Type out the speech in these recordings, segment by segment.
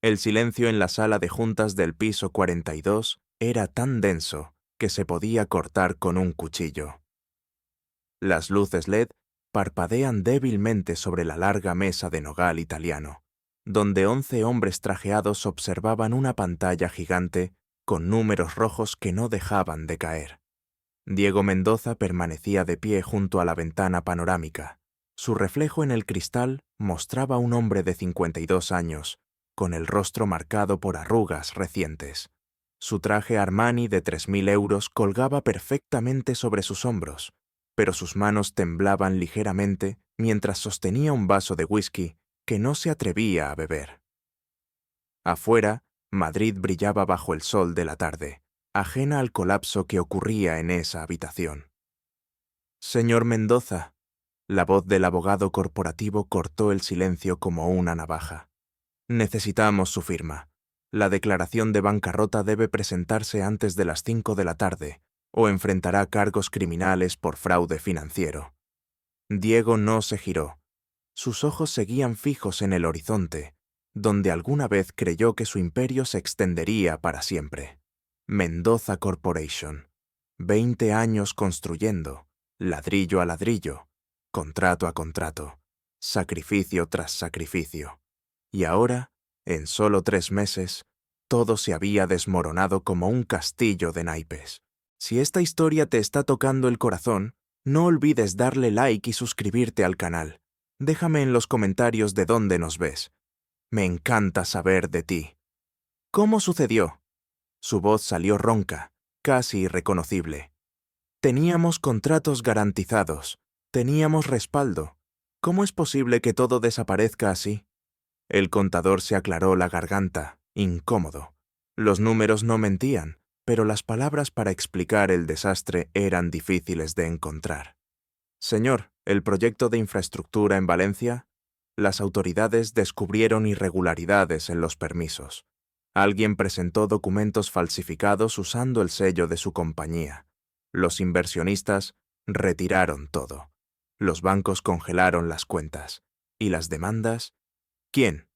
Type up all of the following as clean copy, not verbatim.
El silencio en la sala de juntas del piso 42 era tan denso que se podía cortar con un cuchillo. Las luces LED parpadean débilmente sobre la larga mesa de nogal italiano, donde 11 hombres trajeados observaban una pantalla gigante con números rojos que no dejaban de caer. Diego Mendoza permanecía de pie junto a la ventana panorámica. Su reflejo en el cristal mostraba a un hombre de 52 años, con el rostro marcado por arrugas recientes. Su traje Armani de 3.000 euros colgaba perfectamente sobre sus hombros, pero sus manos temblaban ligeramente mientras sostenía un vaso de whisky que no se atrevía a beber. Afuera, Madrid brillaba bajo el sol de la tarde, ajena al colapso que ocurría en esa habitación. «Señor Mendoza», la voz del abogado corporativo cortó el silencio como una navaja. «Necesitamos su firma. La declaración de bancarrota debe presentarse antes de las 5 de la tarde, o enfrentará cargos criminales por fraude financiero». Diego no se giró. Sus ojos seguían fijos en el horizonte, donde alguna vez creyó que su imperio se extendería para siempre. Mendoza Corporation. 20 años construyendo, ladrillo a ladrillo, contrato a contrato, sacrificio tras sacrificio. Y ahora, en solo 3 meses, todo se había desmoronado como un castillo de naipes. Si esta historia te está tocando el corazón, no olvides darle like y suscribirte al canal. Déjame en los comentarios de dónde nos ves. Me encanta saber de ti. ¿Cómo sucedió? Su voz salió ronca, casi irreconocible. Teníamos contratos garantizados, teníamos respaldo. ¿Cómo es posible que todo desaparezca así? El contador se aclaró la garganta, incómodo. Los números no mentían, pero las palabras para explicar el desastre eran difíciles de encontrar. Señor, ¿el proyecto de infraestructura en Valencia? Las autoridades descubrieron irregularidades en los permisos. Alguien presentó documentos falsificados usando el sello de su compañía. Los inversionistas retiraron todo. Los bancos congelaron las cuentas. ¿Y las demandas? ¿Quién?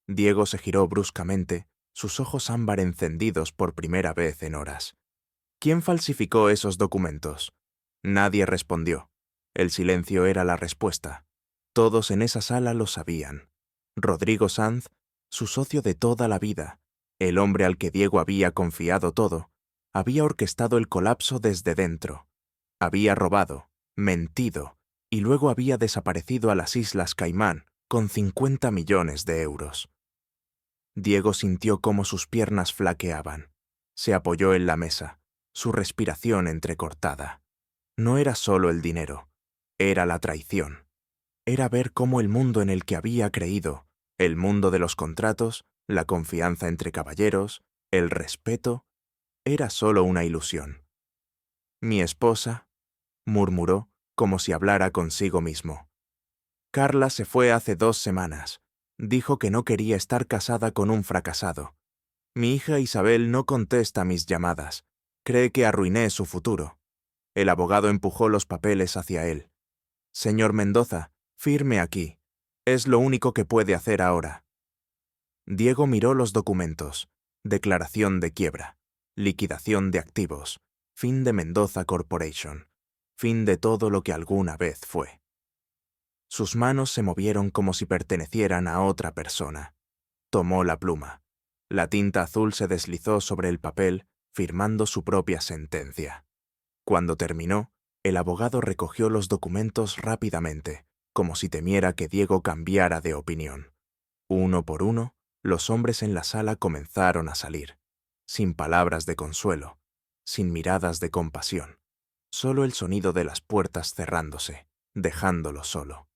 Diego se giró bruscamente, sus ojos ámbar encendidos por primera vez en horas. ¿Quién falsificó esos documentos? Nadie respondió. El silencio era la respuesta. Todos en esa sala lo sabían. Rodrigo Sanz, su socio de toda la vida, el hombre al que Diego había confiado todo, había orquestado el colapso desde dentro. Había robado, mentido, y luego había desaparecido a las Islas Caimán con 50 millones de euros. Diego sintió cómo sus piernas flaqueaban. Se apoyó en la mesa, su respiración entrecortada. No era solo el dinero, era la traición. Era ver cómo el mundo en el que había creído, el mundo de los contratos, la confianza entre caballeros, el respeto, era solo una ilusión. «Mi esposa», murmuró, como si hablara consigo mismo. «Carla se fue hace 2 semanas. Dijo que no quería estar casada con un fracasado. Mi hija Isabel no contesta mis llamadas. Cree que arruiné su futuro». El abogado empujó los papeles hacia él. «Señor Mendoza, firme aquí. Es lo único que puede hacer ahora». Diego miró los documentos. Declaración de quiebra. Liquidación de activos. Fin de Mendoza Corporation. Fin de todo lo que alguna vez fue. Sus manos se movieron como si pertenecieran a otra persona. Tomó la pluma. La tinta azul se deslizó sobre el papel, firmando su propia sentencia. Cuando terminó, el abogado recogió los documentos rápidamente, como si temiera que Diego cambiara de opinión. Uno por uno, los hombres en la sala comenzaron a salir, sin palabras de consuelo, sin miradas de compasión, solo el sonido de las puertas cerrándose, dejándolo solo.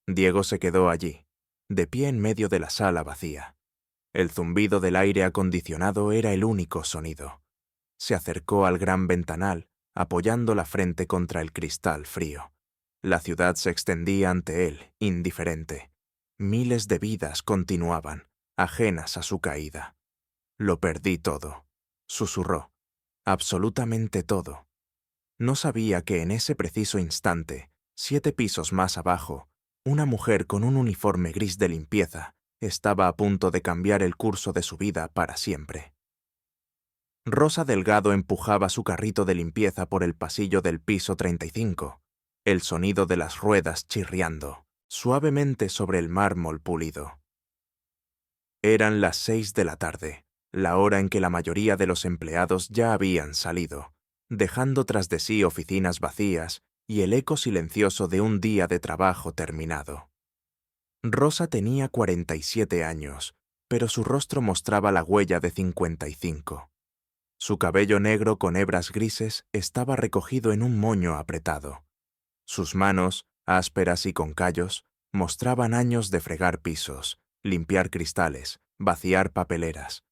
Diego se quedó allí, de pie en medio de la sala vacía. El zumbido del aire acondicionado era el único sonido. Se acercó al gran ventanal, apoyando la frente contra el cristal frío. La ciudad se extendía ante él, indiferente. Miles de vidas continuaban, ajenas a su caída. «Lo perdí todo», susurró. «Absolutamente todo». No sabía que en ese preciso instante, 7 pisos más abajo, una mujer con un uniforme gris de limpieza estaba a punto de cambiar el curso de su vida para siempre. Rosa Delgado empujaba su carrito de limpieza por el pasillo del piso 35, el sonido de las ruedas chirriando suavemente sobre el mármol pulido. Eran las 6 de la tarde, la hora en que la mayoría de los empleados ya habían salido, dejando tras de sí oficinas vacías y el eco silencioso de un día de trabajo terminado. Rosa tenía 47 años, pero su rostro mostraba la huella de 55. Su cabello negro con hebras grises estaba recogido en un moño apretado. Sus manos, ásperas y con callos, mostraban años de fregar pisos, limpiar cristales, vaciar papeleras.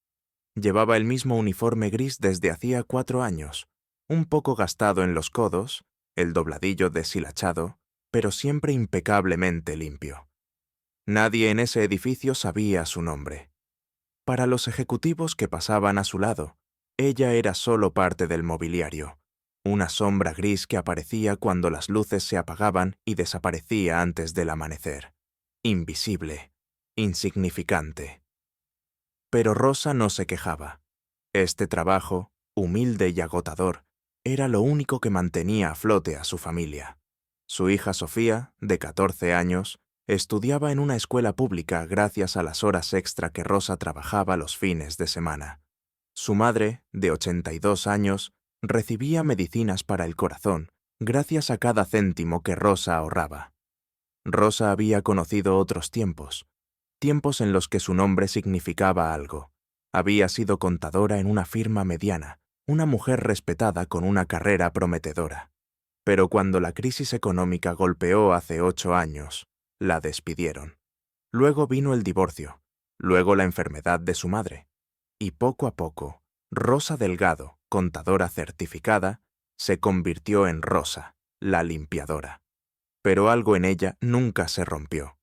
Llevaba el mismo uniforme gris desde hacía 4 años, un poco gastado en los codos, el dobladillo deshilachado, pero siempre impecablemente limpio. Nadie en ese edificio sabía su nombre. Para los ejecutivos que pasaban a su lado, ella era solo parte del mobiliario, una sombra gris que aparecía cuando las luces se apagaban y desaparecía antes del amanecer. Invisible, insignificante. Pero Rosa no se quejaba. Este trabajo, humilde y agotador, era lo único que mantenía a flote a su familia. Su hija Sofía, de 14 años, estudiaba en una escuela pública gracias a las horas extra que Rosa trabajaba los fines de semana. Su madre, de 82 años, recibía medicinas para el corazón gracias a cada céntimo que Rosa ahorraba. Rosa había conocido otros tiempos, tiempos en los que su nombre significaba algo. Había sido contadora en una firma mediana, una mujer respetada con una carrera prometedora. Pero cuando la crisis económica golpeó hace 8 años, la despidieron. Luego vino el divorcio, luego la enfermedad de su madre. Y poco a poco, Rosa Delgado, contadora certificada, se convirtió en Rosa, la limpiadora. Pero algo en ella nunca se rompió.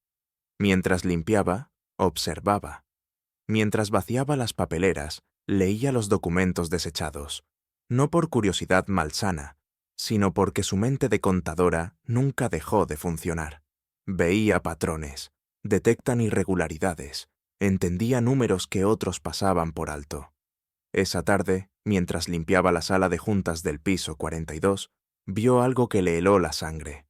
Mientras limpiaba, observaba. Mientras vaciaba las papeleras, leía los documentos desechados, no por curiosidad malsana, sino porque su mente de contadora nunca dejó de funcionar. Veía patrones, detectan irregularidades, entendía números que otros pasaban por alto. Esa tarde, mientras limpiaba la sala de juntas del piso 42, vio algo que le heló la sangre.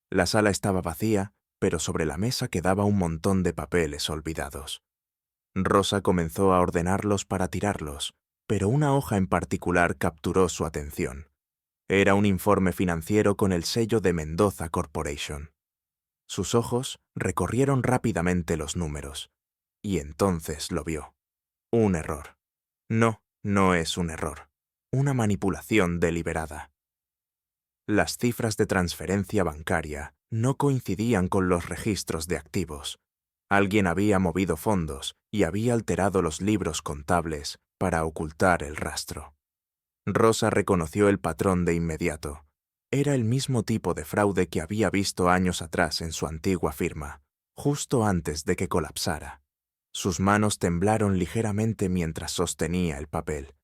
La sala estaba vacía, pero sobre la mesa quedaba un montón de papeles olvidados. Rosa comenzó a ordenarlos para tirarlos, pero una hoja en particular capturó su atención. Era un informe financiero con el sello de Mendoza Corporation. Sus ojos recorrieron rápidamente los números, y entonces lo vio. Un error. No, no es un error. Una manipulación deliberada. Las cifras de transferencia bancaria no coincidían con los registros de activos. Alguien había movido fondos y había alterado los libros contables para ocultar el rastro. Rosa reconoció el patrón de inmediato. Era el mismo tipo de fraude que había visto años atrás en su antigua firma, justo antes de que colapsara. Sus manos temblaron ligeramente mientras sostenía el papel.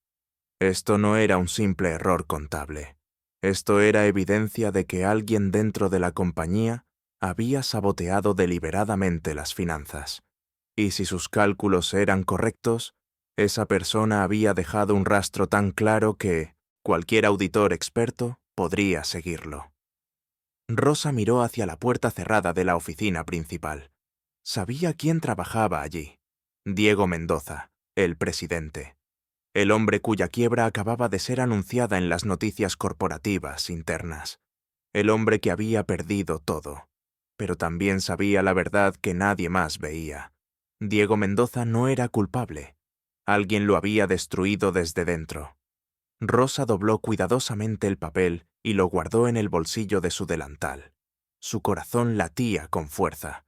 Esto no era un simple error contable. Esto era evidencia de que alguien dentro de la compañía había saboteado deliberadamente las finanzas. Y si sus cálculos eran correctos, esa persona había dejado un rastro tan claro que cualquier auditor experto podría seguirlo. Rosa miró hacia la puerta cerrada de la oficina principal. Sabía quién trabajaba allí. Diego Mendoza, el presidente. El hombre cuya quiebra acababa de ser anunciada en las noticias corporativas internas. El hombre que había perdido todo. Pero también sabía la verdad que nadie más veía. Diego Mendoza no era culpable. Alguien lo había destruido desde dentro. Rosa dobló cuidadosamente el papel y lo guardó en el bolsillo de su delantal. Su corazón latía con fuerza.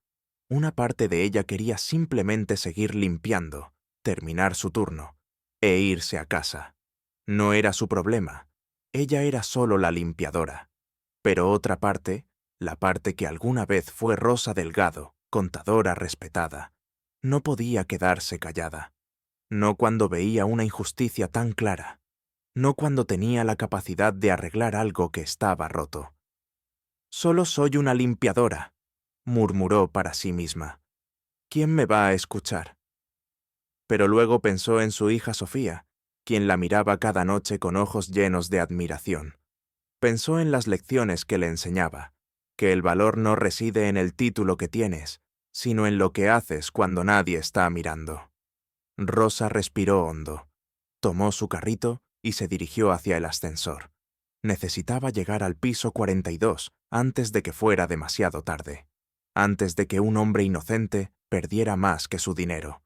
Una parte de ella quería simplemente seguir limpiando, terminar su turno, e irse a casa. No era su problema. Ella era solo la limpiadora. Pero otra parte, la parte que alguna vez fue Rosa Delgado, contadora respetada, no podía quedarse callada. No cuando veía una injusticia tan clara. No cuando tenía la capacidad de arreglar algo que estaba roto. «Solo soy una limpiadora», murmuró para sí misma. ¿Quién me va a escuchar? Pero luego pensó en su hija Sofía, quien la miraba cada noche con ojos llenos de admiración. Pensó en las lecciones que le enseñaba, que el valor no reside en el título que tienes, sino en lo que haces cuando nadie está mirando. Rosa respiró hondo, tomó su carrito y se dirigió hacia el ascensor. Necesitaba llegar al piso 42 antes de que fuera demasiado tarde, antes de que un hombre inocente perdiera más que su dinero,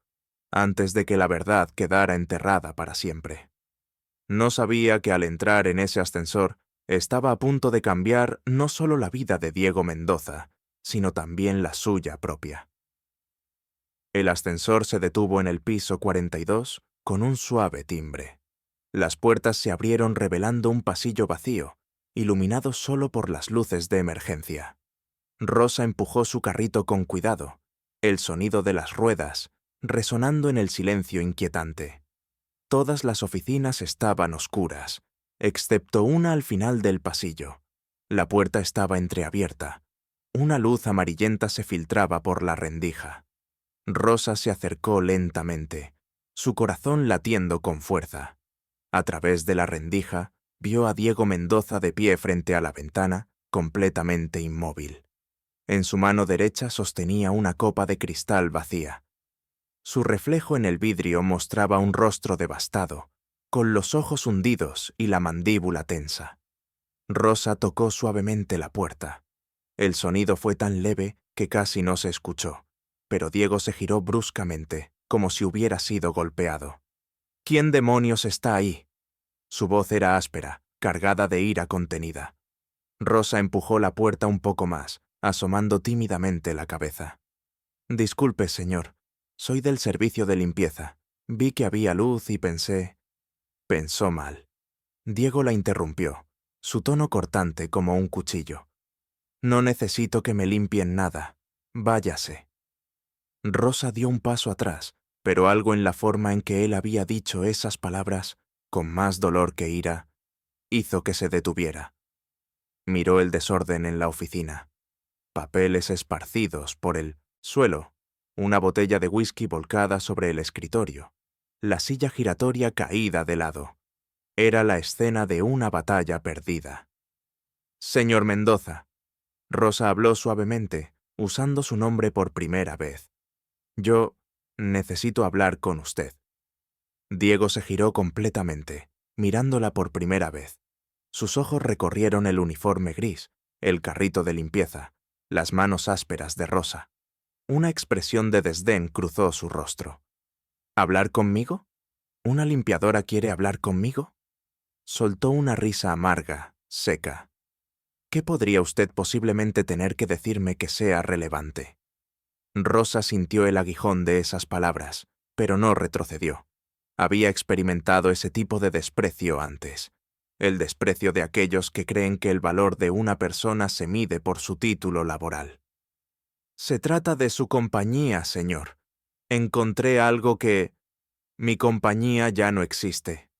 antes de que la verdad quedara enterrada para siempre. No sabía que al entrar en ese ascensor estaba a punto de cambiar no solo la vida de Diego Mendoza, sino también la suya propia. El ascensor se detuvo en el piso 42 con un suave timbre. Las puertas se abrieron revelando un pasillo vacío, iluminado solo por las luces de emergencia. Rosa empujó su carrito con cuidado, el sonido de las ruedas resonando en el silencio inquietante. Todas las oficinas estaban oscuras, excepto una al final del pasillo. La puerta estaba entreabierta. Una luz amarillenta se filtraba por la rendija. Rosa se acercó lentamente, su corazón latiendo con fuerza. A través de la rendija, vio a Diego Mendoza de pie frente a la ventana, completamente inmóvil. En su mano derecha sostenía una copa de cristal vacía. Su reflejo en el vidrio mostraba un rostro devastado, con los ojos hundidos y la mandíbula tensa. Rosa tocó suavemente la puerta. El sonido fue tan leve que casi no se escuchó, pero Diego se giró bruscamente, como si hubiera sido golpeado. ¿Quién demonios está ahí? Su voz era áspera, cargada de ira contenida. Rosa empujó la puerta un poco más, asomando tímidamente la cabeza. Disculpe, señor. Soy del servicio de limpieza. Vi que había luz y pensé... Pensó mal. Diego la interrumpió, su tono cortante como un cuchillo. No necesito que me limpien nada. Váyase. Rosa dio un paso atrás, pero algo en la forma en que él había dicho esas palabras, con más dolor que ira, hizo que se detuviera. Miró el desorden en la oficina. Papeles esparcidos por el suelo, una botella de whisky volcada sobre el escritorio, la silla giratoria caída de lado. Era la escena de una batalla perdida. Señor Mendoza. Rosa habló suavemente, usando su nombre por primera vez. Yo necesito hablar con usted. Diego se giró completamente, mirándola por primera vez. Sus ojos recorrieron el uniforme gris, el carrito de limpieza, las manos ásperas de Rosa. Una expresión de desdén cruzó su rostro. ¿Hablar conmigo? ¿Una limpiadora quiere hablar conmigo? Soltó una risa amarga, seca. ¿Qué podría usted posiblemente tener que decirme que sea relevante? Rosa sintió el aguijón de esas palabras, pero no retrocedió. Había experimentado ese tipo de desprecio antes. El desprecio de aquellos que creen que el valor de una persona se mide por su título laboral. Se trata de su compañía, señor. Encontré algo que... Mi compañía ya no existe.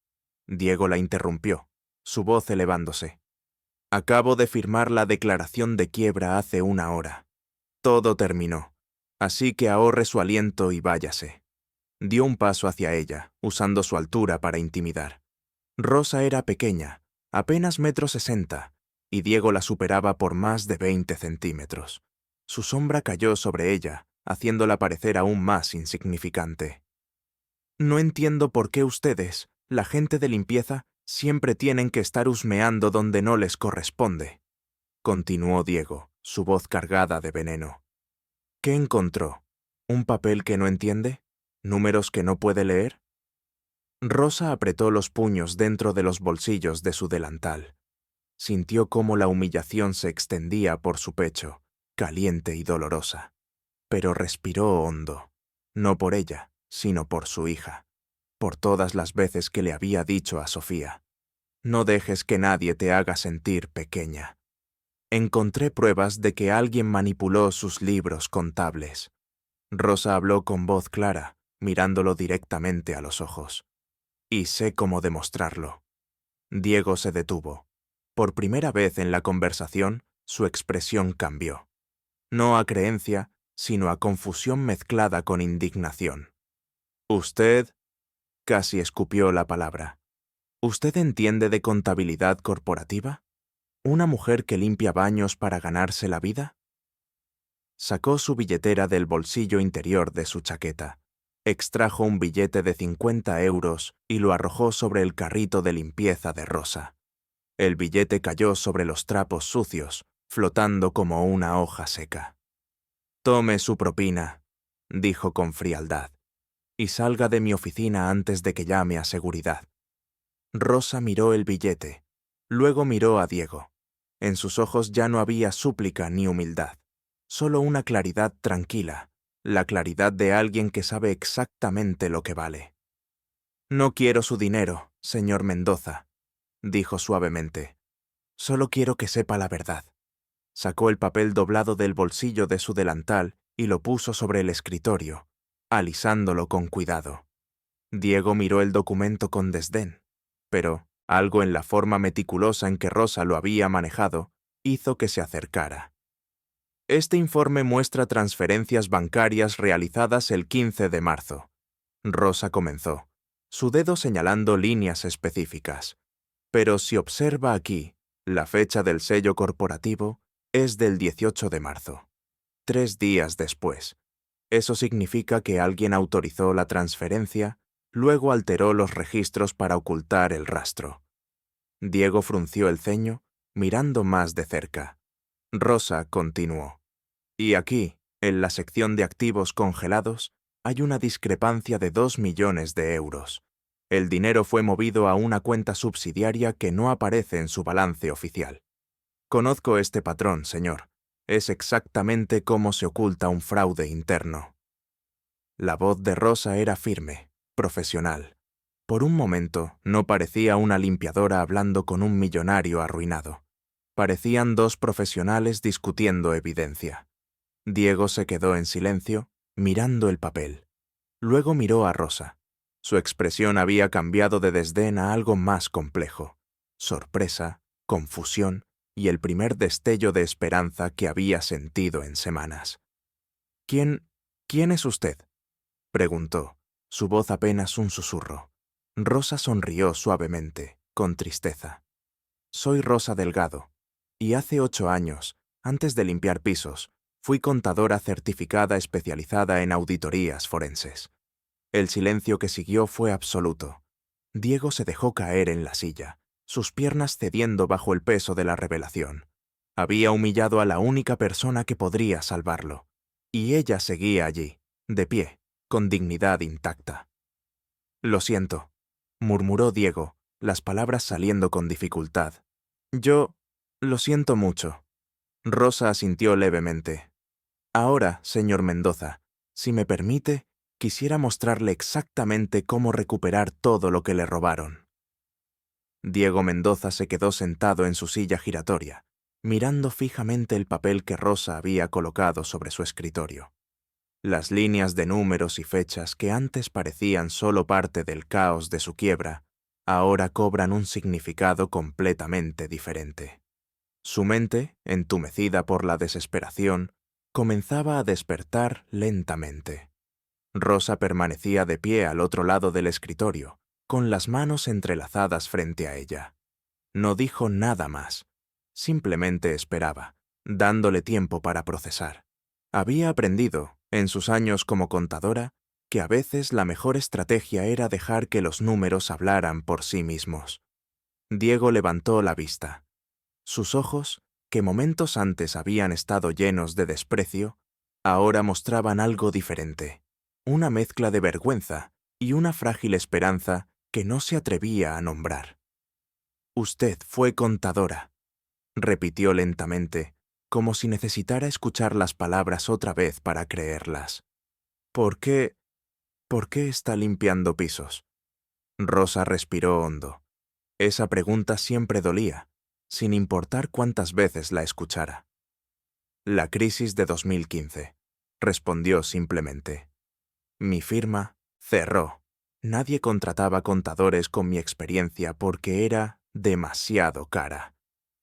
Diego la interrumpió, su voz elevándose. Acabo de firmar la declaración de quiebra hace una hora. Todo terminó, así que ahorre su aliento y váyase. Dio un paso hacia ella, usando su altura para intimidar. Rosa era pequeña, apenas 1,60 m, y Diego la superaba por más de 20 centímetros. Su sombra cayó sobre ella, haciéndola parecer aún más insignificante. No entiendo por qué ustedes, la gente de limpieza, siempre tienen que estar husmeando donde no les corresponde, continuó Diego, su voz cargada de veneno. ¿Qué encontró? ¿Un papel que no entiende? ¿Números que no puede leer? Rosa apretó los puños dentro de los bolsillos de su delantal. Sintió cómo la humillación se extendía por su pecho, caliente y dolorosa. Pero respiró hondo, no por ella, sino por su hija, por todas las veces que le había dicho a Sofía: no dejes que nadie te haga sentir pequeña. Encontré pruebas de que alguien manipuló sus libros contables. Rosa habló con voz clara, mirándolo directamente a los ojos. Y sé cómo demostrarlo. Diego se detuvo. Por primera vez en la conversación, su expresión cambió. No a creencia, sino a confusión mezclada con indignación. «¿Usted?» casi escupió la palabra. «¿Usted entiende de contabilidad corporativa? ¿Una mujer que limpia baños para ganarse la vida?» Sacó su billetera del bolsillo interior de su chaqueta, extrajo un billete de 50 euros y lo arrojó sobre el carrito de limpieza de Rosa. El billete cayó sobre los trapos sucios, flotando como una hoja seca. «Tome su propina», dijo con frialdad, «y salga de mi oficina antes de que llame a seguridad». Rosa miró el billete, luego miró a Diego. En sus ojos ya no había súplica ni humildad, solo una claridad tranquila, la claridad de alguien que sabe exactamente lo que vale. «No quiero su dinero, señor Mendoza», dijo suavemente. «Solo quiero que sepa la verdad». Sacó el papel doblado del bolsillo de su delantal y lo puso sobre el escritorio, alisándolo con cuidado. Diego miró el documento con desdén, pero algo en la forma meticulosa en que Rosa lo había manejado hizo que se acercara. «Este informe muestra transferencias bancarias realizadas el 15 de marzo. Rosa comenzó, su dedo señalando líneas específicas. «Pero si observa aquí, la fecha del sello corporativo es del 18 de marzo, 3 días después. Eso significa que alguien autorizó la transferencia, luego alteró los registros para ocultar el rastro». Diego frunció el ceño, mirando más de cerca. Rosa continuó. «Y aquí, en la sección de activos congelados, hay una discrepancia de 2 millones de euros. El dinero fue movido a una cuenta subsidiaria que no aparece en su balance oficial. Conozco este patrón, señor. Es exactamente cómo se oculta un fraude interno». La voz de Rosa era firme, profesional. Por un momento no parecía una limpiadora hablando con un millonario arruinado. Parecían dos profesionales discutiendo evidencia. Diego se quedó en silencio, mirando el papel. Luego miró a Rosa. Su expresión había cambiado de desdén a algo más complejo. Sorpresa, confusión y el primer destello de esperanza que había sentido en semanas. «¿Quién es usted?», preguntó, su voz apenas un susurro. Rosa sonrió suavemente, con tristeza. «Soy Rosa Delgado, y hace 8 años, antes de limpiar pisos, fui contadora certificada especializada en auditorías forenses». El silencio que siguió fue absoluto. Diego se dejó caer en la silla, sus piernas cediendo bajo el peso de la revelación. Había humillado a la única persona que podría salvarlo, y ella seguía allí, de pie, con dignidad intacta. «Lo siento», murmuró Diego, las palabras saliendo con dificultad. «Yo lo siento mucho». Rosa asintió levemente. «Ahora, señor Mendoza, si me permite, quisiera mostrarle exactamente cómo recuperar todo lo que le robaron». Diego Mendoza se quedó sentado en su silla giratoria, mirando fijamente el papel que Rosa había colocado sobre su escritorio. Las líneas de números y fechas que antes parecían solo parte del caos de su quiebra, ahora cobran un significado completamente diferente. Su mente, entumecida por la desesperación, comenzaba a despertar lentamente. Rosa permanecía de pie al otro lado del escritorio, con las manos entrelazadas frente a ella. No dijo nada más. Simplemente esperaba, dándole tiempo para procesar. Había aprendido, en sus años como contadora, que a veces la mejor estrategia era dejar que los números hablaran por sí mismos. Diego levantó la vista. Sus ojos, que momentos antes habían estado llenos de desprecio, ahora mostraban algo diferente. Una mezcla de vergüenza y una frágil esperanza que no se atrevía a nombrar. «Usted fue contadora», repitió lentamente, como si necesitara escuchar las palabras otra vez para creerlas. ¿Por qué está limpiando pisos?» Rosa respiró hondo. Esa pregunta siempre dolía, sin importar cuántas veces la escuchara. «La crisis de 2015», respondió simplemente. «Mi firma cerró. Nadie contrataba contadores con mi experiencia porque era demasiado cara.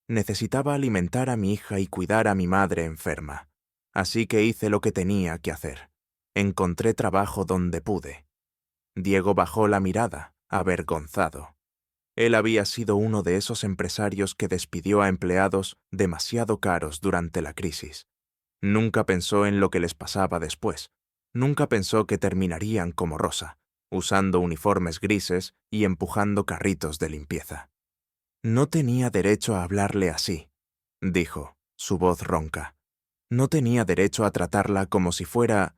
Necesitaba alimentar a mi hija y cuidar a mi madre enferma. Así que hice lo que tenía que hacer. Encontré trabajo donde pude. Diego bajó la mirada, avergonzado. Él había sido uno de esos empresarios que despidió a empleados demasiado caros durante la crisis. Nunca pensó en lo que les pasaba después. Nunca pensó que terminarían como Rosa, usando uniformes grises y empujando carritos de limpieza. No tenía derecho a hablarle así, dijo, su voz ronca. No tenía derecho a tratarla como si fuera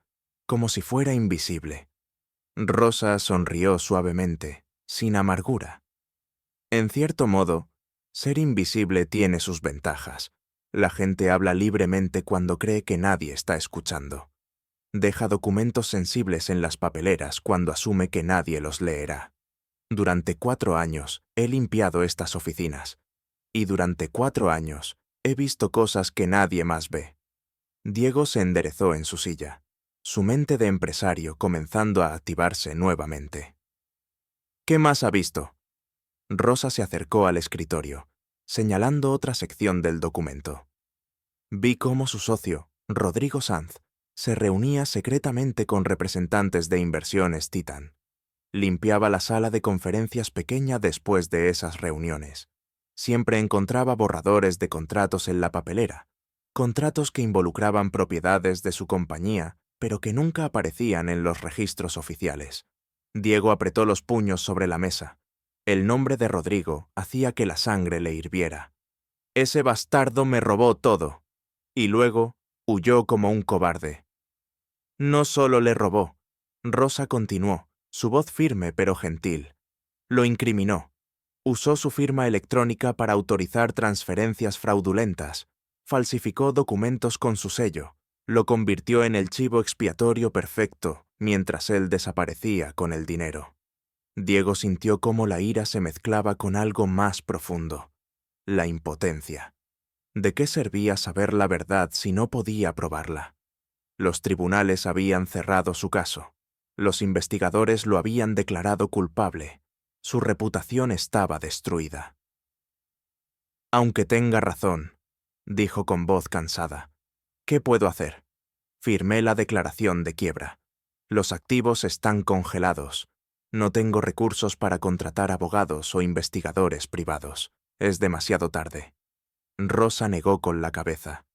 invisible. Rosa sonrió suavemente, sin amargura. En cierto modo, ser invisible tiene sus ventajas. La gente habla libremente cuando cree que nadie está escuchando. Deja documentos sensibles en las papeleras cuando asume que nadie los leerá. Durante 4 años he limpiado estas oficinas. Y durante 4 años he visto cosas que nadie más ve. Diego se enderezó en su silla, su mente de empresario comenzando a activarse nuevamente. ¿Qué más ha visto? Rosa se acercó al escritorio, señalando otra sección del documento. Vi cómo su socio, Rodrigo Sanz, se reunía secretamente con representantes de Inversiones Titan. Limpiaba la sala de conferencias pequeña después de esas reuniones. Siempre encontraba borradores de contratos en la papelera, contratos que involucraban propiedades de su compañía, pero que nunca aparecían en los registros oficiales. Diego apretó los puños sobre la mesa. El nombre de Rodrigo hacía que la sangre le hirviera. Ese bastardo me robó todo. Y luego huyó como un cobarde. No solo le robó. Rosa continuó, su voz firme pero gentil. Lo incriminó. Usó su firma electrónica para autorizar transferencias fraudulentas. Falsificó documentos con su sello. Lo convirtió en el chivo expiatorio perfecto mientras él desaparecía con el dinero. Diego sintió cómo la ira se mezclaba con algo más profundo, la impotencia. ¿De qué servía saber la verdad si no podía probarla? Los tribunales habían cerrado su caso. Los investigadores lo habían declarado culpable. Su reputación estaba destruida. Aunque tenga razón, dijo con voz cansada. ¿Qué puedo hacer? Firmé la declaración de quiebra. Los activos están congelados. No tengo recursos para contratar abogados o investigadores privados. Es demasiado tarde. Rosa negó con la cabeza.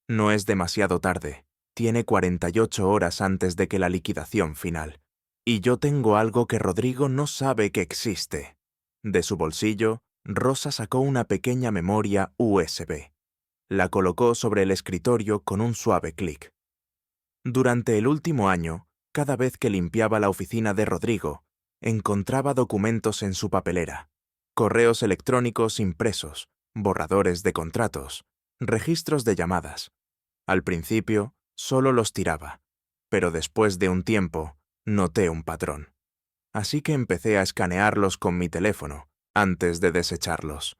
No es demasiado tarde. Tiene 48 horas antes de que la liquidación final. Y yo tengo algo que Rodrigo no sabe que existe. De su bolsillo, Rosa sacó una pequeña memoria USB. La colocó sobre el escritorio con un suave clic. Durante el último año, cada vez que limpiaba la oficina de Rodrigo, encontraba documentos en su papelera, correos electrónicos impresos, borradores de contratos, registros de llamadas. Al principio, solo los tiraba, pero después de un tiempo, noté un patrón. Así que empecé a escanearlos con mi teléfono, antes de desecharlos.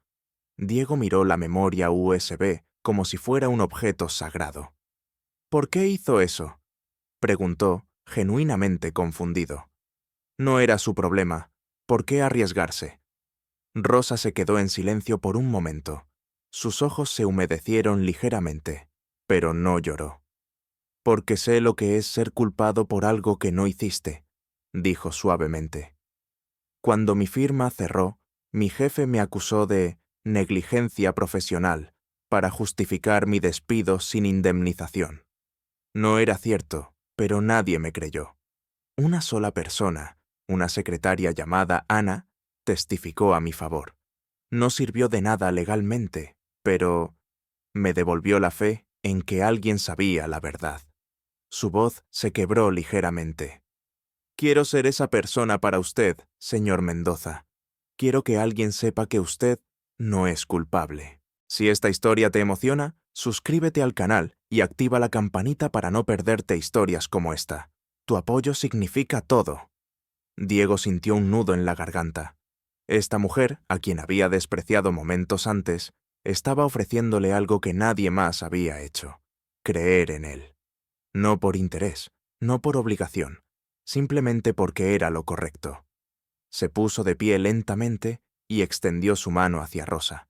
Diego miró la memoria USB como si fuera un objeto sagrado. ¿Por qué hizo eso?, preguntó, genuinamente confundido. No era su problema. ¿Por qué arriesgarse? Rosa se quedó en silencio por un momento. Sus ojos se humedecieron ligeramente, pero no lloró. Porque sé lo que es ser culpado por algo que no hiciste, dijo suavemente. Cuando mi firma cerró, mi jefe me acusó de negligencia profesional para justificar mi despido sin indemnización. No era cierto, pero nadie me creyó. Una sola persona, una secretaria llamada Ana, testificó a mi favor. No sirvió de nada legalmente, pero me devolvió la fe en que alguien sabía la verdad. Su voz se quebró ligeramente. Quiero ser esa persona para usted, señor Mendoza. Quiero que alguien sepa que usted no es culpable. Si esta historia te emociona, suscríbete al canal y activa la campanita para no perderte historias como esta. Tu apoyo significa todo. Diego sintió un nudo en la garganta. Esta mujer, a quien había despreciado momentos antes, estaba ofreciéndole algo que nadie más había hecho: creer en él. No por interés, no por obligación, simplemente porque era lo correcto. Se puso de pie lentamente y extendió su mano hacia Rosa.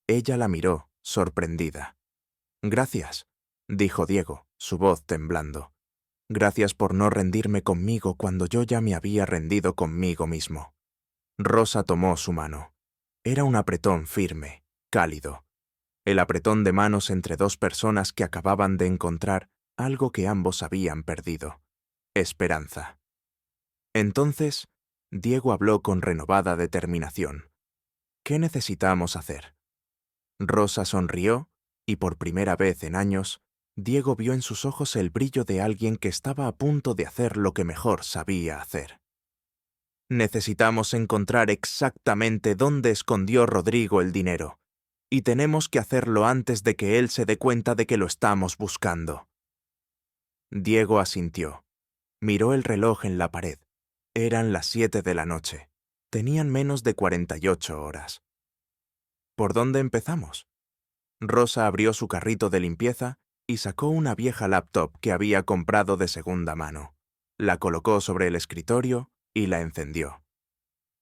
Ella la miró, sorprendida. «Gracias», dijo Diego, su voz temblando. Gracias por no rendirme conmigo cuando yo ya me había rendido conmigo mismo. Rosa tomó su mano. Era un apretón firme, cálido. El apretón de manos entre dos personas que acababan de encontrar algo que ambos habían perdido: esperanza. Entonces, Diego habló con renovada determinación. ¿Qué necesitamos hacer? Rosa sonrió y por primera vez en años, Diego vio en sus ojos el brillo de alguien que estaba a punto de hacer lo que mejor sabía hacer. Necesitamos encontrar exactamente dónde escondió Rodrigo el dinero, y tenemos que hacerlo antes de que él se dé cuenta de que lo estamos buscando. Diego asintió. Miró el reloj en la pared. Eran las 7 de la noche. Tenían menos de 48 horas. ¿Por dónde empezamos? Rosa abrió su carrito de limpieza y sacó una vieja laptop que había comprado de segunda mano. La colocó sobre el escritorio y la encendió.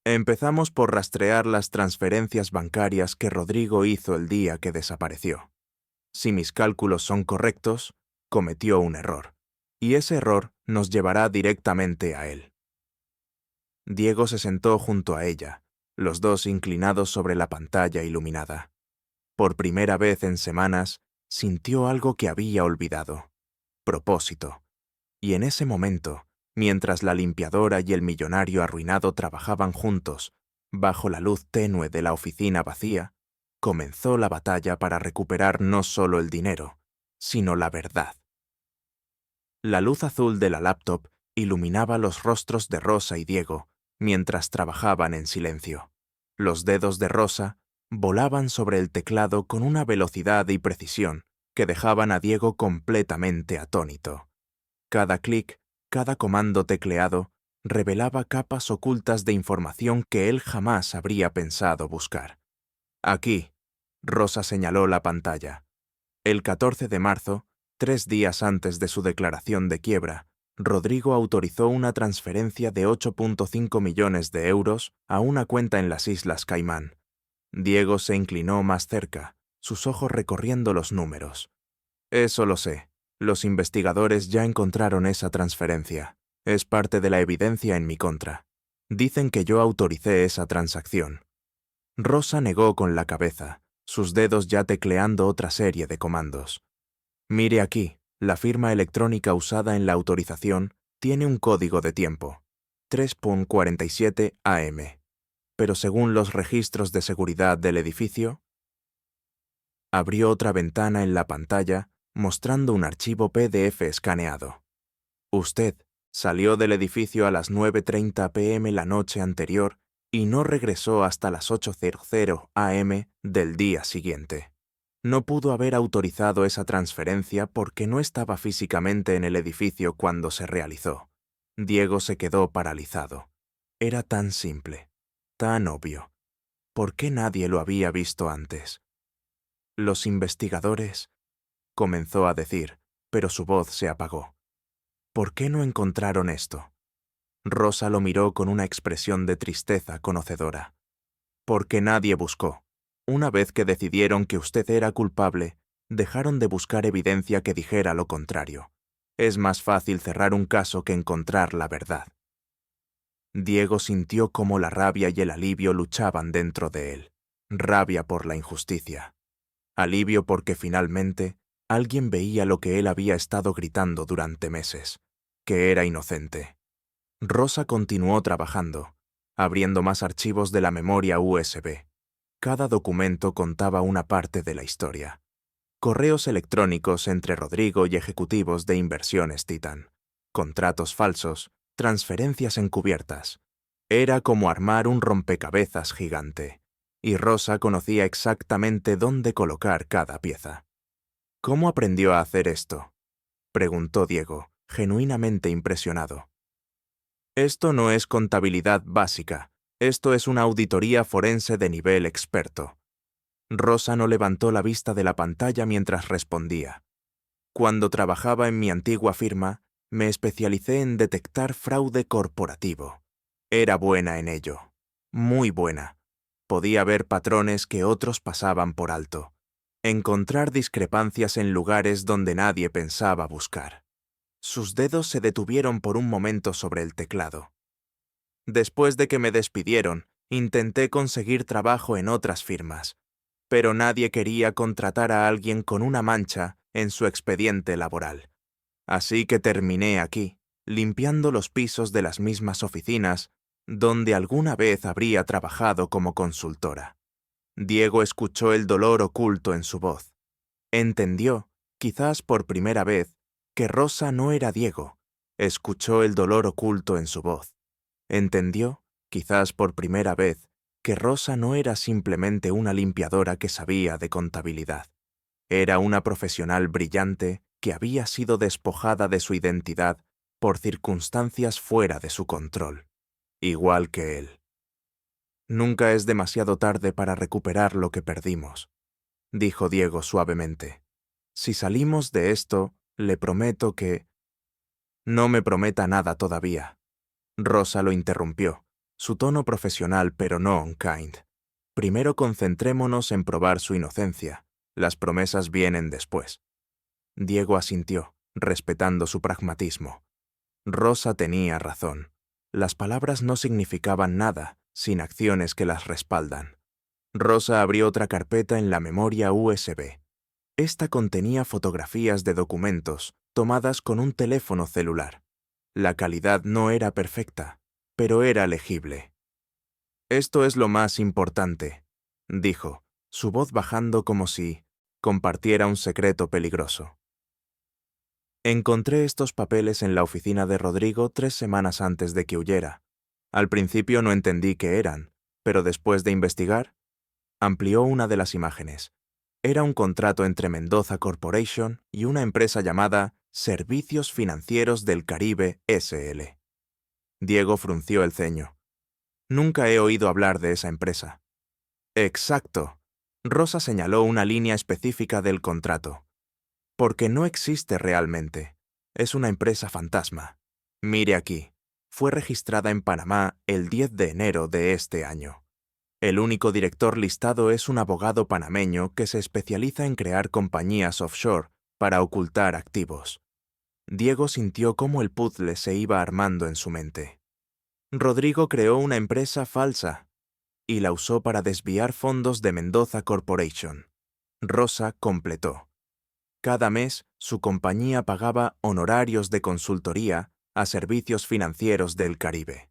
Empezamos por rastrear las transferencias bancarias que Rodrigo hizo el día que desapareció. Si mis cálculos son correctos, cometió un error, y ese error nos llevará directamente a él. Diego se sentó junto a ella, los dos inclinados sobre la pantalla iluminada. Por primera vez en semanas, sintió algo que había olvidado: propósito. Y en ese momento, mientras la limpiadora y el millonario arruinado trabajaban juntos, bajo la luz tenue de la oficina vacía, comenzó la batalla para recuperar no solo el dinero, sino la verdad. La luz azul de la laptop iluminaba los rostros de Rosa y Diego mientras trabajaban en silencio. Los dedos de Rosa volaban sobre el teclado con una velocidad y precisión que dejaban a Diego completamente atónito. Cada clic, cada comando tecleado, revelaba capas ocultas de información que él jamás habría pensado buscar. Aquí, Rosa señaló la pantalla. El 14 de marzo, 3 días antes de su declaración de quiebra, Rodrigo autorizó una transferencia de 8,5 millones de euros a una cuenta en las Islas Caimán. Diego se inclinó más cerca, sus ojos recorriendo los números. Eso lo sé. Los investigadores ya encontraron esa transferencia. Es parte de la evidencia en mi contra. Dicen que yo autoricé esa transacción. Rosa negó con la cabeza, sus dedos ya tecleando otra serie de comandos. Mire aquí, la firma electrónica usada en la autorización tiene un código de tiempo: 3:47 AM. Pero según los registros de seguridad del edificio... Abrió otra ventana en la pantalla mostrando un archivo PDF escaneado. Usted salió del edificio a las 9:30 p.m. la noche anterior y no regresó hasta las 8:00 AM del día siguiente. No pudo haber autorizado esa transferencia porque no estaba físicamente en el edificio cuando se realizó. Diego se quedó paralizado. Era tan simple, tan obvio. ¿Por qué nadie lo había visto antes? Los investigadores... comenzó a decir, pero su voz se apagó. ¿Por qué no encontraron esto? Rosa lo miró con una expresión de tristeza conocedora. Porque nadie buscó. Una vez que decidieron que usted era culpable, dejaron de buscar evidencia que dijera lo contrario. Es más fácil cerrar un caso que encontrar la verdad. Diego sintió cómo la rabia y el alivio luchaban dentro de él. Rabia por la injusticia. Alivio porque finalmente alguien veía lo que él había estado gritando durante meses, que era inocente. Rosa continuó trabajando, abriendo más archivos de la memoria USB. Cada documento contaba una parte de la historia. Correos electrónicos entre Rodrigo y ejecutivos de Inversiones Titan, contratos falsos, transferencias encubiertas. Era como armar un rompecabezas gigante, y Rosa conocía exactamente dónde colocar cada pieza. ¿Cómo aprendió a hacer esto?, preguntó Diego, genuinamente impresionado. Esto no es contabilidad básica, esto es una auditoría forense de nivel experto. Rosa no levantó la vista de la pantalla mientras respondía. Cuando trabajaba en mi antigua firma, me especialicé en detectar fraude corporativo. Era buena en ello, muy buena. Podía ver patrones que otros pasaban por alto. Encontrar discrepancias en lugares donde nadie pensaba buscar. Sus dedos se detuvieron por un momento sobre el teclado. Después de que me despidieron, intenté conseguir trabajo en otras firmas, pero nadie quería contratar a alguien con una mancha en su expediente laboral. Así que terminé aquí, limpiando los pisos de las mismas oficinas donde alguna vez habría trabajado como consultora. Diego escuchó el dolor oculto en su voz. Entendió, quizás por primera vez, que Rosa no era Diego. Escuchó el dolor oculto en su voz. Entendió, quizás por primera vez, que Rosa no era simplemente una limpiadora que sabía de contabilidad. Era una profesional brillante que había sido despojada de su identidad por circunstancias fuera de su control, igual que él. Nunca es demasiado tarde para recuperar lo que perdimos, dijo Diego suavemente. Si salimos de esto, le prometo que... No me prometa nada todavía. Rosa lo interrumpió, su tono profesional pero no unkind. Primero concentrémonos en probar su inocencia. Las promesas vienen después. Diego asintió, respetando su pragmatismo. Rosa tenía razón. Las palabras no significaban nada sin acciones que las respaldan. Rosa abrió otra carpeta en la memoria USB. Esta contenía fotografías de documentos tomadas con un teléfono celular. La calidad no era perfecta, pero era legible. Esto es lo más importante, dijo, su voz bajando como si compartiera un secreto peligroso. Encontré estos papeles en la oficina de Rodrigo 3 semanas antes de que huyera. Al principio no entendí qué eran, pero después de investigar, amplió una de las imágenes. Era un contrato entre Mendoza Corporation y una empresa llamada Servicios Financieros del Caribe S.L. Diego frunció el ceño. Nunca he oído hablar de esa empresa. Exacto. Rosa señaló una línea específica del contrato. Porque no existe realmente. Es una empresa fantasma. Mire aquí. Fue registrada en Panamá el 10 de enero de este año. El único director listado es un abogado panameño que se especializa en crear compañías offshore para ocultar activos. Diego sintió cómo el puzzle se iba armando en su mente. Rodrigo creó una empresa falsa y la usó para desviar fondos de Mendoza Corporation. Rosa completó. Cada mes, su compañía pagaba honorarios de consultoría a servicios financieros del Caribe.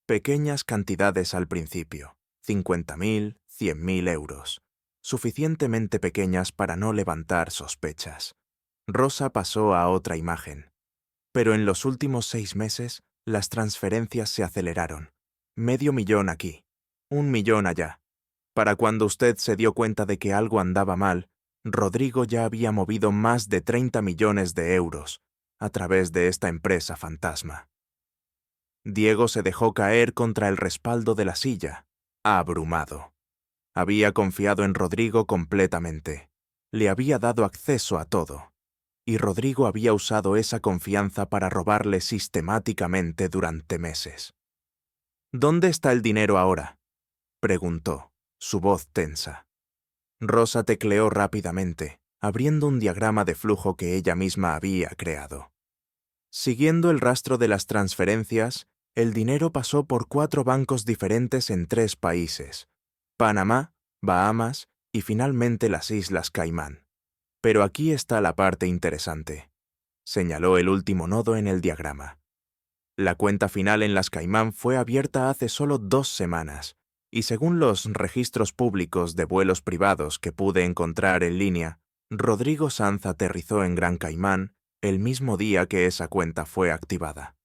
Pequeñas cantidades al principio, 50.000, 100.000 euros, suficientemente pequeñas para no levantar sospechas. Rosa pasó a otra imagen. Pero en los últimos 6 meses, las transferencias se aceleraron. 500.000 aquí, 1.000.000 allá. Para cuando usted se dio cuenta de que algo andaba mal, Rodrigo ya había movido más de 30 millones de euros a través de esta empresa fantasma. Diego se dejó caer contra el respaldo de la silla, abrumado. Había confiado en Rodrigo completamente. Le había dado acceso a todo. Y Rodrigo había usado esa confianza para robarle sistemáticamente durante meses. ¿Dónde está el dinero ahora?, preguntó, su voz tensa. Rosa tecleó rápidamente, abriendo un diagrama de flujo que ella misma había creado. Siguiendo el rastro de las transferencias, el dinero pasó por 4 bancos diferentes en 3 países: Panamá, Bahamas y finalmente las Islas Caimán. Pero aquí está la parte interesante. Señaló el último nodo en el diagrama. La cuenta final en las Caimán fue abierta hace solo 2 semanas, y según los registros públicos de vuelos privados que pude encontrar en línea, Rodrigo Sanz aterrizó en Gran Caimán el mismo día que esa cuenta fue activada.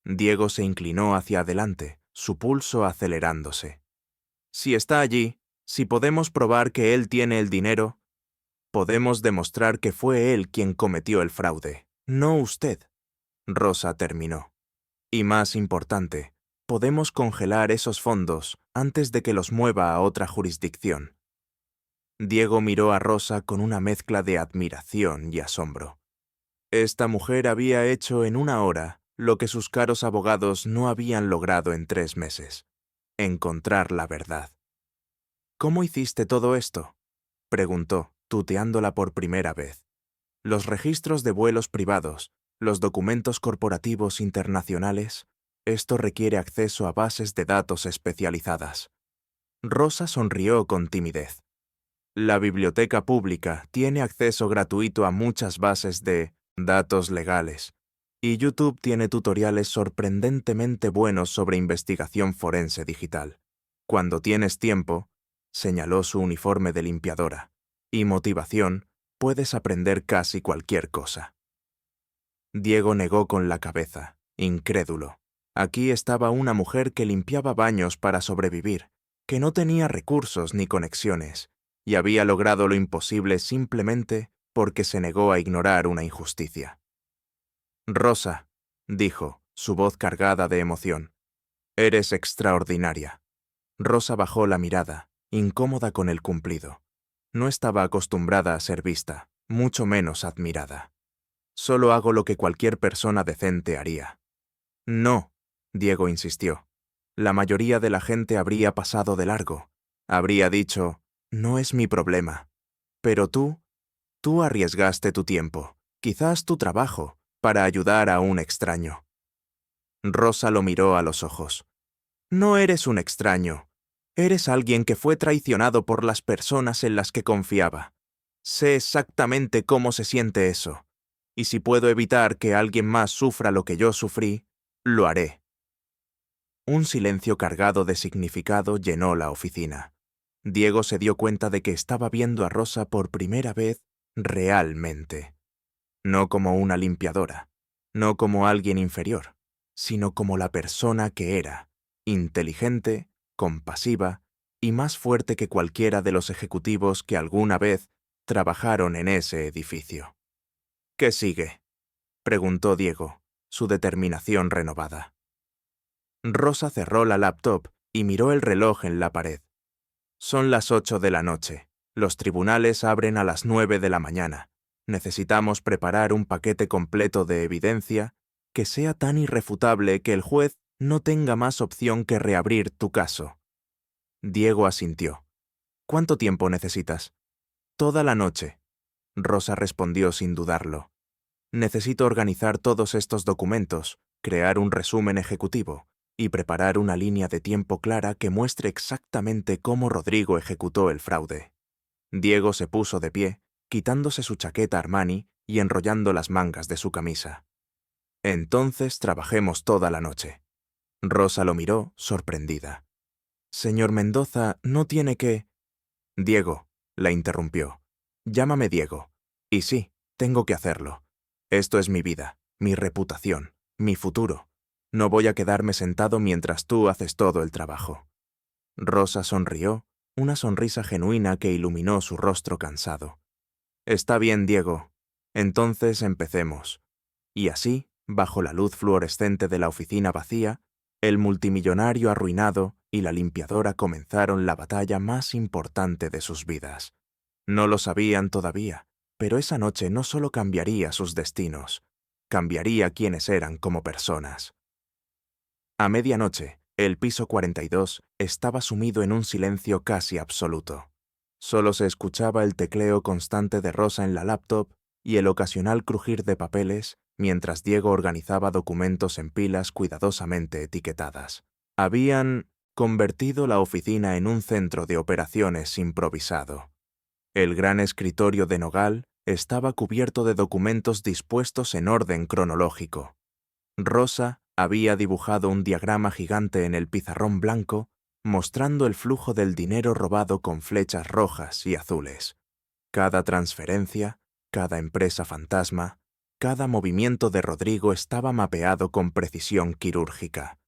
Diego se inclinó hacia adelante, su pulso acelerándose. Si está allí, si podemos probar que él tiene el dinero, podemos demostrar que fue él quien cometió el fraude, no usted. Rosa terminó. Y más importante, podemos congelar esos fondos antes de que los mueva a otra jurisdicción. Diego miró a Rosa con una mezcla de admiración y asombro. Esta mujer había hecho en 1 hora lo que sus caros abogados no habían logrado en 3 meses: encontrar la verdad. ¿Cómo hiciste todo esto?, preguntó, tuteándola por primera vez. Los registros de vuelos privados, los documentos corporativos internacionales, esto requiere acceso a bases de datos especializadas. Rosa sonrió con timidez. La biblioteca pública tiene acceso gratuito a muchas bases de datos legales, y YouTube tiene tutoriales sorprendentemente buenos sobre investigación forense digital. Cuando tienes tiempo, señaló su uniforme de limpiadora, y motivación, puedes aprender casi cualquier cosa. Diego negó con la cabeza, incrédulo. Aquí estaba una mujer que limpiaba baños para sobrevivir, que no tenía recursos ni conexiones, y había logrado lo imposible simplemente porque se negó a ignorar una injusticia. Rosa, dijo, su voz cargada de emoción, eres extraordinaria. Rosa bajó la mirada, incómoda con el cumplido. No estaba acostumbrada a ser vista, mucho menos admirada. Solo hago lo que cualquier persona decente haría. No, Diego insistió. La mayoría de la gente habría pasado de largo. Habría dicho, no es mi problema. Pero tú arriesgaste tu tiempo, quizás tu trabajo, para ayudar a un extraño. Rosa lo miró a los ojos. No eres un extraño. Eres alguien que fue traicionado por las personas en las que confiaba. Sé exactamente cómo se siente eso. Y si puedo evitar que alguien más sufra lo que yo sufrí, lo haré. Un silencio cargado de significado llenó la oficina. Diego se dio cuenta de que estaba viendo a Rosa por primera vez realmente. No como una limpiadora, no como alguien inferior, sino como la persona que era, inteligente, compasiva y más fuerte que cualquiera de los ejecutivos que alguna vez trabajaron en ese edificio. ¿Qué sigue?, preguntó Diego, su determinación renovada. Rosa cerró la laptop y miró el reloj en la pared. Son las 8 de la noche. Los tribunales abren a las 9 de la mañana. Necesitamos preparar un paquete completo de evidencia que sea tan irrefutable que el juez no tenga más opción que reabrir tu caso. Diego asintió. ¿Cuánto tiempo necesitas? Toda la noche. Rosa respondió sin dudarlo. Necesito organizar todos estos documentos, crear un resumen ejecutivo y preparar una línea de tiempo clara que muestre exactamente cómo Rodrigo ejecutó el fraude. Diego se puso de pie, quitándose su chaqueta Armani y enrollando las mangas de su camisa. Entonces trabajemos toda la noche. Rosa lo miró, sorprendida. Señor Mendoza, no tiene que... Diego, la interrumpió. Llámame Diego. Y sí, tengo que hacerlo. Esto es mi vida, mi reputación, mi futuro. No voy a quedarme sentado mientras tú haces todo el trabajo. Rosa sonrió, una sonrisa genuina que iluminó su rostro cansado. Está bien, Diego. Entonces empecemos. Y así, bajo la luz fluorescente de la oficina vacía, el multimillonario arruinado y la limpiadora comenzaron la batalla más importante de sus vidas. No lo sabían todavía, pero esa noche no solo cambiaría sus destinos, cambiaría quiénes eran como personas. A medianoche, el piso 42 estaba sumido en un silencio casi absoluto. Solo se escuchaba el tecleo constante de Rosa en la laptop y el ocasional crujir de papeles mientras Diego organizaba documentos en pilas cuidadosamente etiquetadas. Habían convertido la oficina en un centro de operaciones improvisado. El gran escritorio de nogal estaba cubierto de documentos dispuestos en orden cronológico. Rosa había dibujado un diagrama gigante en el pizarrón blanco, mostrando el flujo del dinero robado con flechas rojas y azules. Cada transferencia, cada empresa fantasma, cada movimiento de Rodrigo estaba mapeado con precisión quirúrgica.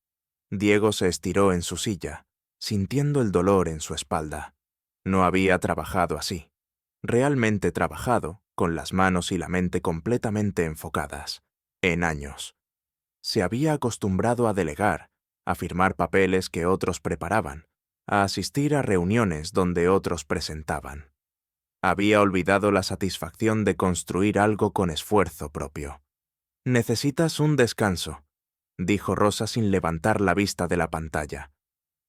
Diego se estiró en su silla, sintiendo el dolor en su espalda. No había trabajado así. Realmente trabajado, con las manos y la mente completamente enfocadas, en años. Se había acostumbrado a delegar, a firmar papeles que otros preparaban, a asistir a reuniones donde otros presentaban. Había olvidado la satisfacción de construir algo con esfuerzo propio. «Necesitas un descanso», dijo Rosa sin levantar la vista de la pantalla.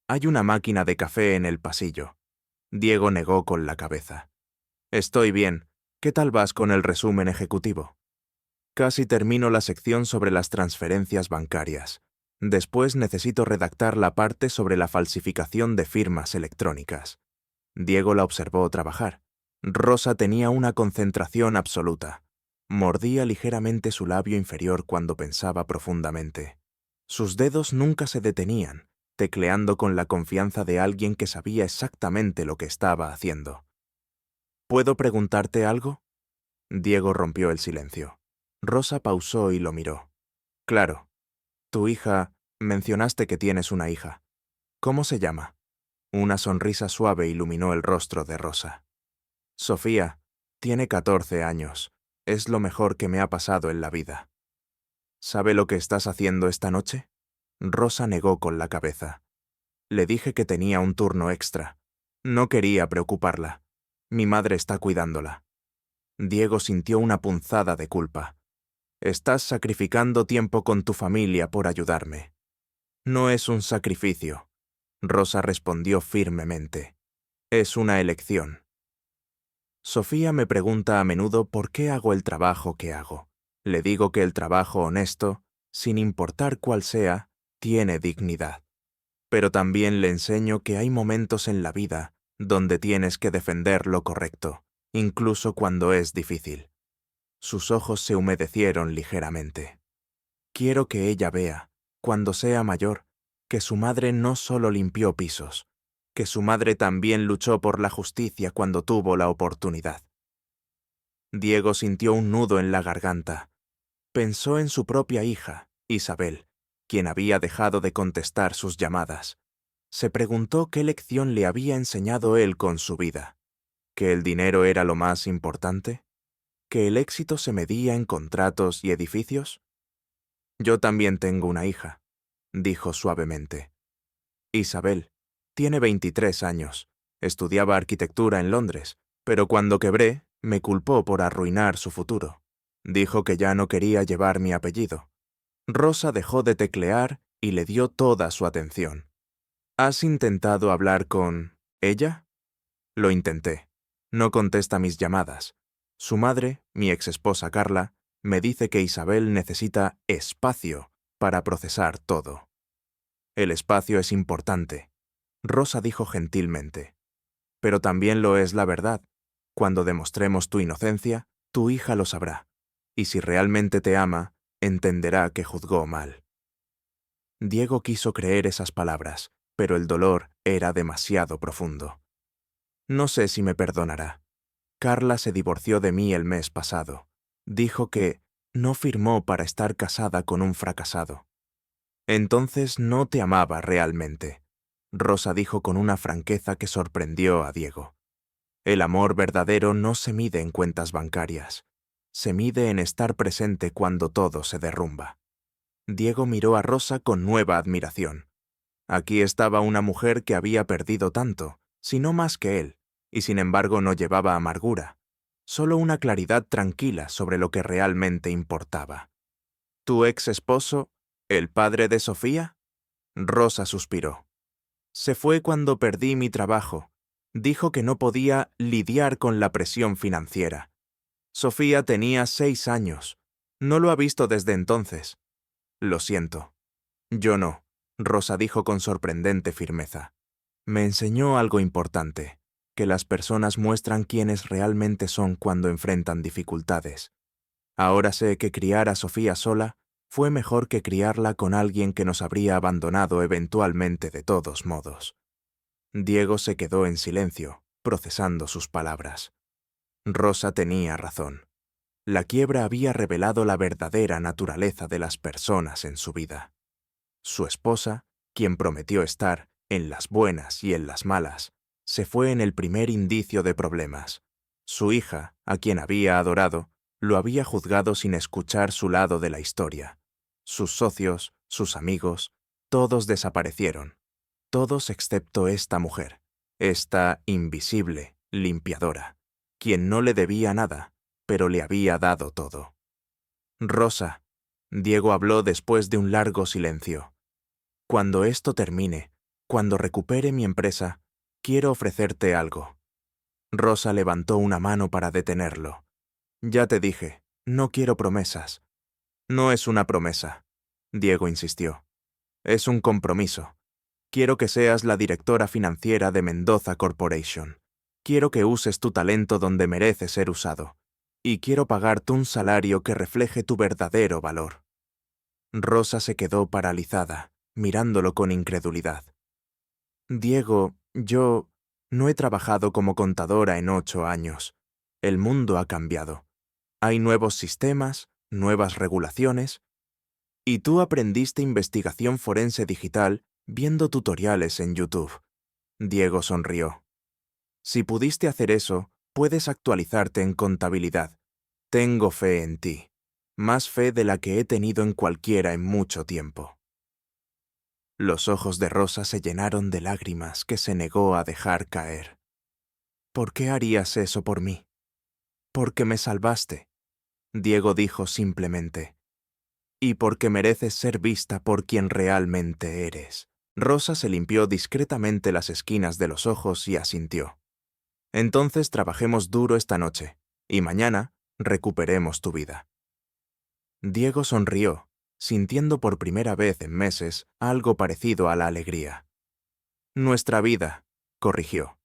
«Hay una máquina de café en el pasillo». Diego negó con la cabeza. Estoy bien. ¿Qué tal vas con el resumen ejecutivo? Casi termino la sección sobre las transferencias bancarias. Después necesito redactar la parte sobre la falsificación de firmas electrónicas. Diego la observó trabajar. Rosa tenía una concentración absoluta. Mordía ligeramente su labio inferior cuando pensaba profundamente. Sus dedos nunca se detenían, tecleando con la confianza de alguien que sabía exactamente lo que estaba haciendo. ¿Puedo preguntarte algo? Diego rompió el silencio. Rosa pausó y lo miró. Claro. Tu hija, mencionaste que tienes una hija. ¿Cómo se llama? Una sonrisa suave iluminó el rostro de Rosa. Sofía, tiene 14 años. Es lo mejor que me ha pasado en la vida. ¿Sabe lo que estás haciendo esta noche? Rosa negó con la cabeza. Le dije que tenía un turno extra. No quería preocuparla. Mi madre está cuidándola. Diego sintió una punzada de culpa. Estás sacrificando tiempo con tu familia por ayudarme. No es un sacrificio, Rosa respondió firmemente. Es una elección. Sofía me pregunta a menudo por qué hago el trabajo que hago. Le digo que el trabajo honesto, sin importar cuál sea, tiene dignidad. Pero también le enseño que hay momentos en la vida donde tienes que defender lo correcto, incluso cuando es difícil. Sus ojos se humedecieron ligeramente. Quiero que ella vea, cuando sea mayor, que su madre no solo limpió pisos, que su madre también luchó por la justicia cuando tuvo la oportunidad. Diego sintió un nudo en la garganta. Pensó en su propia hija, Isabel, quien había dejado de contestar sus llamadas. Se preguntó qué lección le había enseñado él con su vida. ¿Que el dinero era lo más importante? ¿Que el éxito se medía en contratos y edificios? Yo también tengo una hija, dijo suavemente. Isabel. Tiene 23 años. Estudiaba arquitectura en Londres, pero cuando quebré, me culpó por arruinar su futuro. Dijo que ya no quería llevar mi apellido. Rosa dejó de teclear y le dio toda su atención. ¿Has intentado hablar con ella? Lo intenté. No contesta mis llamadas. Su madre, mi exesposa Carla, me dice que Isabel necesita espacio para procesar todo. El espacio es importante, Rosa dijo gentilmente. Pero también lo es la verdad. Cuando demostremos tu inocencia, tu hija lo sabrá. Y si realmente te ama, entenderá que juzgó mal. Diego quiso creer esas palabras, pero el dolor era demasiado profundo. No sé si me perdonará. Carla se divorció de mí el mes pasado. Dijo que no firmó para estar casada con un fracasado. Entonces no te amaba realmente, Rosa dijo con una franqueza que sorprendió a Diego. El amor verdadero no se mide en cuentas bancarias. Se mide en estar presente cuando todo se derrumba. Diego miró a Rosa con nueva admiración. Aquí estaba una mujer que había perdido tanto, si no más que él, y sin embargo no llevaba amargura, solo una claridad tranquila sobre lo que realmente importaba. ¿Tu ex esposo, el padre de Sofía? Rosa suspiró. Se fue cuando perdí mi trabajo. Dijo que no podía lidiar con la presión financiera. Sofía tenía 6 años. No lo ha visto desde entonces. Lo siento. Yo no, Rosa dijo con sorprendente firmeza. Me enseñó algo importante, que las personas muestran quiénes realmente son cuando enfrentan dificultades. Ahora sé que criar a Sofía sola fue mejor que criarla con alguien que nos habría abandonado eventualmente de todos modos. Diego se quedó en silencio, procesando sus palabras. Rosa tenía razón. La quiebra había revelado la verdadera naturaleza de las personas en su vida. Su esposa, quien prometió estar, en las buenas y en las malas, se fue en el primer indicio de problemas. Su hija, a quien había adorado, lo había juzgado sin escuchar su lado de la historia. Sus socios, sus amigos, todos desaparecieron. Todos excepto esta mujer, esta invisible, limpiadora, quien no le debía nada, pero le había dado todo. Rosa, Diego habló después de un largo silencio. Cuando esto termine, cuando recupere mi empresa, quiero ofrecerte algo. Rosa levantó una mano para detenerlo. Ya te dije, no quiero promesas. No es una promesa, Diego insistió. Es un compromiso. Quiero que seas la directora financiera de Mendoza Corporation. Quiero que uses tu talento donde merece ser usado. Y quiero pagarte un salario que refleje tu verdadero valor. Rosa se quedó paralizada, mirándolo con incredulidad. Diego, yo no he trabajado como contadora en 8 años. El mundo ha cambiado. Hay nuevos sistemas, nuevas regulaciones. Y tú aprendiste investigación forense digital viendo tutoriales en YouTube. Diego sonrió. Si pudiste hacer eso, puedes actualizarte en contabilidad. Tengo fe en ti. Más fe de la que he tenido en cualquiera en mucho tiempo. Los ojos de Rosa se llenaron de lágrimas que se negó a dejar caer. ¿Por qué harías eso por mí? Porque me salvaste, Diego dijo simplemente. Y porque mereces ser vista por quien realmente eres. Rosa se limpió discretamente las esquinas de los ojos y asintió. Entonces trabajemos duro esta noche, y mañana recuperemos tu vida. Diego sonrió, sintiendo por primera vez en meses algo parecido a la alegría. Nuestra vida, corrigió.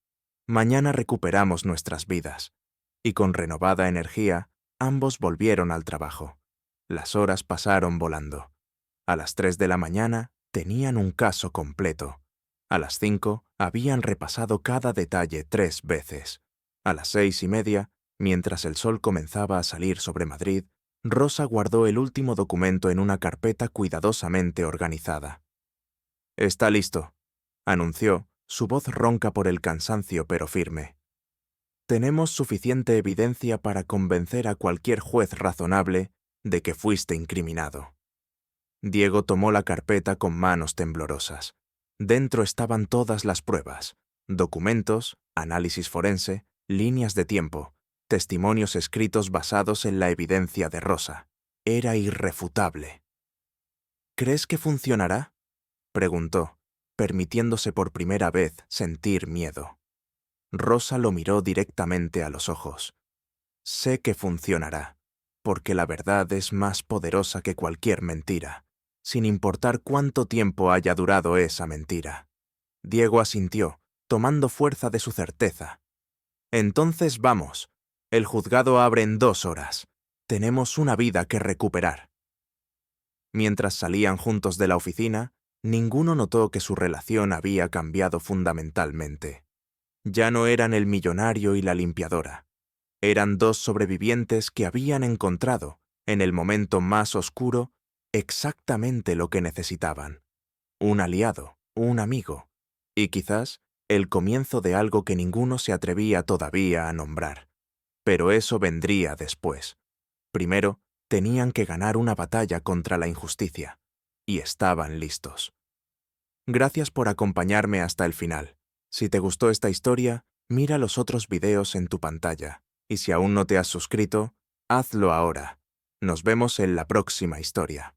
Mañana recuperamos nuestras vidas. Y con renovada energía, ambos volvieron al trabajo. Las horas pasaron volando. A las 3 de la mañana tenían un caso completo. A las 5 habían repasado cada detalle 3 veces. A las 6:30, mientras el sol comenzaba a salir sobre Madrid, Rosa guardó el último documento en una carpeta cuidadosamente organizada. «Está listo», anunció, su voz ronca por el cansancio pero firme. «Tenemos suficiente evidencia para convencer a cualquier juez razonable de que fuiste incriminado». Diego tomó la carpeta con manos temblorosas. Dentro estaban todas las pruebas, documentos, análisis forense, líneas de tiempo, testimonios escritos basados en la evidencia de Rosa. Era irrefutable. «¿Crees que funcionará?», preguntó, permitiéndose por primera vez sentir miedo. Rosa lo miró directamente a los ojos. «Sé que funcionará, porque la verdad es más poderosa que cualquier mentira, sin importar cuánto tiempo haya durado esa mentira». Diego asintió, tomando fuerza de su certeza. «Entonces vamos. El juzgado abre en 2 horas. Tenemos una vida que recuperar». Mientras salían juntos de la oficina, ninguno notó que su relación había cambiado fundamentalmente. Ya no eran el millonario y la limpiadora. Eran 2 sobrevivientes que habían encontrado, en el momento más oscuro, exactamente lo que necesitaban. Un aliado, un amigo, y quizás el comienzo de algo que ninguno se atrevía todavía a nombrar. Pero eso vendría después. Primero, tenían que ganar una batalla contra la injusticia, y estaban listos. Gracias por acompañarme hasta el final. Si te gustó esta historia, mira los otros videos en tu pantalla. Y si aún no te has suscrito, hazlo ahora. Nos vemos en la próxima historia.